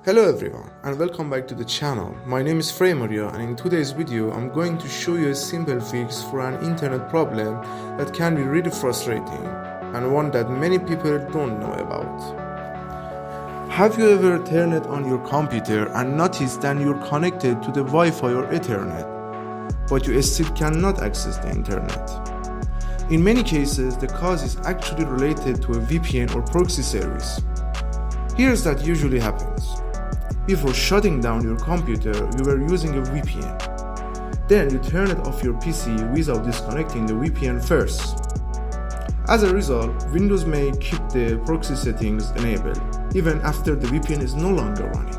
Hello everyone and welcome back to the channel. My name is Maria, and in today's video I'm going to show you a simple fix for an internet problem that can be really frustrating and one that many people don't know about. Have you ever turned on your computer and noticed that you're connected to the Wi-Fi or Ethernet, but you still cannot access the internet? In many cases, the cause is actually related to a VPN or proxy service. Here's that usually happens. Before shutting down your computer, you were using a VPN. Then you turn it off your PC without disconnecting the VPN first. As a result, Windows may keep the proxy settings enabled, even after the VPN is no longer running.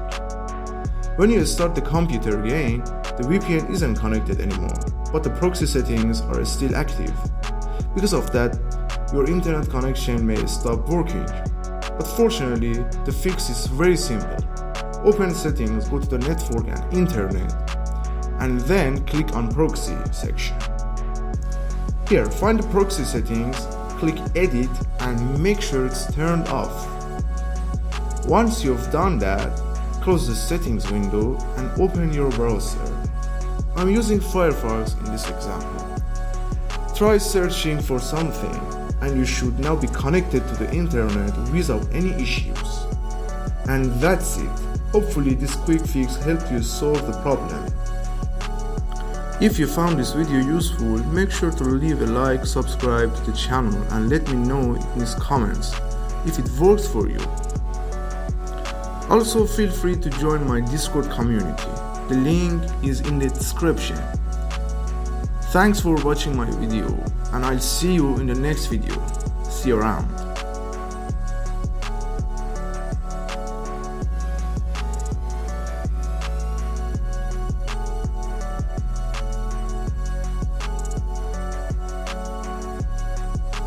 When you start the computer again, the VPN isn't connected anymore, but the proxy settings are still active. Because of that, your internet connection may stop working. But fortunately, the fix is very simple. Open Settings, go to the Network and Internet, and then click on Proxy section. Here, find the proxy settings, click Edit, and make sure it's turned off. Once you've done that, close the settings window and open your browser. I'm using Firefox in this example. Try searching for something, and you should now be connected to the internet without any issues. And that's it. Hopefully this quick fix helped you solve the problem. If you found this video useful, make sure to leave a like, subscribe to the channel, and let me know in the comments if it works for you. Also, feel free to join my Discord community. The link is in the description. Thanks for watching my video, and I'll see you in the next video. See you around.